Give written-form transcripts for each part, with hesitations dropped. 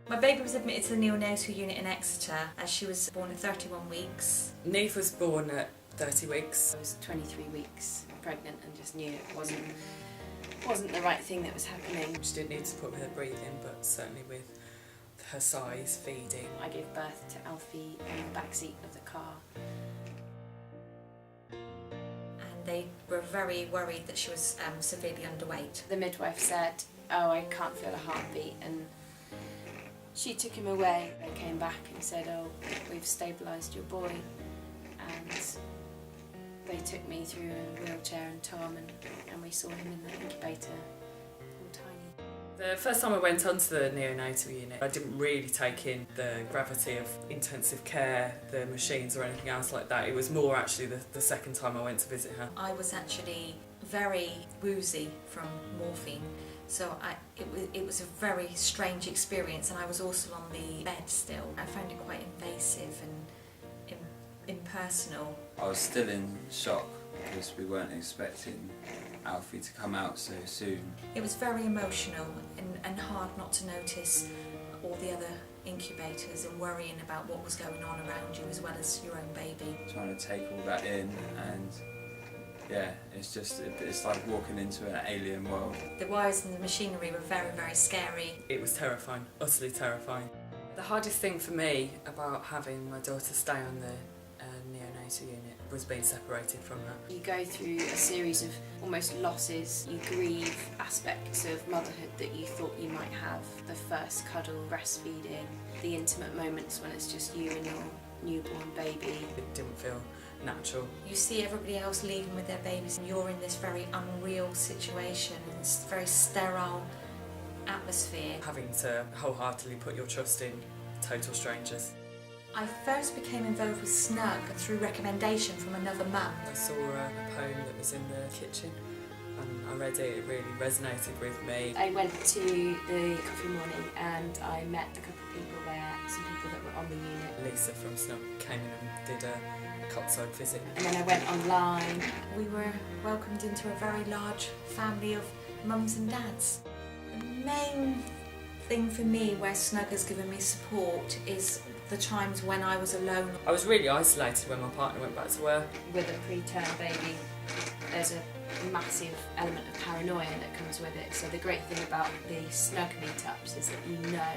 My baby was admitted to the neonatal unit in Exeter as she was born at 31 weeks. Neve was born at 30 weeks. I was 23 weeks pregnant and just knew it wasn't the right thing that was happening. She did need support with her breathing, but certainly with her size, feeding. I gave birth to Alfie in the back seat of the car. And they were very worried that she was severely underweight. The midwife said, "Oh, I can't feel a heartbeat," and she took him away. They came back and said, "Oh, we've stabilised your boy," and they took me through a wheelchair and Tom, and we saw him in the incubator, all tiny. The first time I went onto the neonatal unit, I didn't really take in the gravity of intensive care, the machines or anything else like that. It was more actually the second time I went to visit her. I was actually very woozy from morphine, so it was a very strange experience, and I was also on the bed still. I found it quite invasive and impersonal. I was still in shock because we weren't expecting Alfie to come out so soon. It was very emotional and hard not to notice all the other incubators and worrying about what was going on around you as well as your own baby. Trying to take all that in, and yeah, it's like walking into an alien world. The wires and the machinery were very, very scary. It was terrifying, utterly terrifying. The hardest thing for me about having my daughter stay on the neonatal unit was being separated from her. You go through a series of almost losses. You grieve aspects of motherhood that you thought you might have. The first cuddle, breastfeeding, the intimate moments when it's just you and your newborn baby. It didn't feel natural. You see everybody else leaving with their babies and you're in this very unreal situation, and this very sterile atmosphere. Having to wholeheartedly put your trust in total strangers. I first became involved with Snug through recommendation from another mum. I saw a poem that was in the kitchen and I read it. It really resonated with me. I went to the coffee morning and I met a couple of people there, some people that were on the unit. Lisa from Snug came in and did a cot-side visit. And then I went online. We were welcomed into a very large family of mums and dads. The main thing for me where Snug has given me support is the times when I was alone. I was really isolated when my partner went back to work. With a preterm baby, there's a massive element of paranoia that comes with it. So the great thing about the Snug meetups is that you know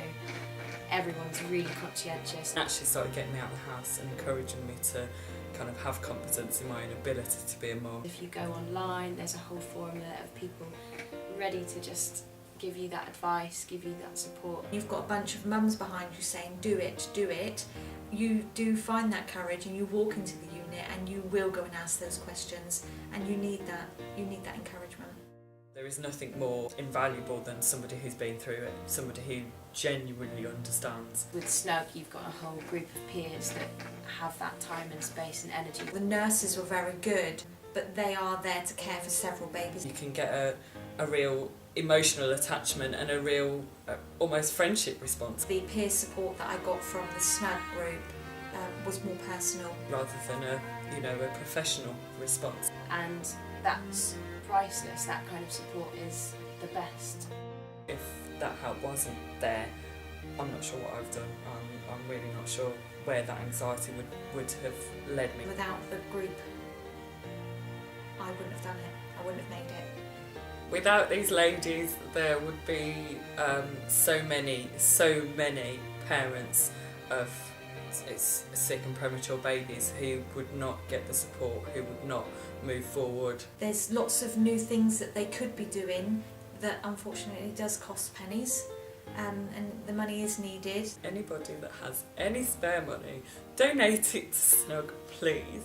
everyone's really conscientious. It actually started getting me out of the house and encouraging me to kind of have confidence in my own ability to be a mum. If you go online, there's a whole forum there of people ready to just give you that advice, give you that support. You've got a bunch of mums behind you saying, do it, do it. You do find that courage and you walk into the unit and you will go and ask those questions, and you need that encouragement. There is nothing more invaluable than somebody who's been through it, somebody who genuinely understands. With Snug, you've got a whole group of peers that have that time and space and energy. The nurses were very good, but they are there to care for several babies. You can get a real emotional attachment and a real almost friendship response. The peer support that I got from the Snug group was more personal. Rather than a professional response. And that's priceless. That kind of support is the best. If that help wasn't there, I'm not sure what I've done. I'm really not sure where that anxiety would have led me. Without the group, I wouldn't have done it. I wouldn't have made it. Without these ladies, there would be so many parents of sick and premature babies who would not get the support, who would not move forward. There's lots of new things that they could be doing that unfortunately does cost pennies, and the money is needed. Anybody that has any spare money, donate it to Snug, please.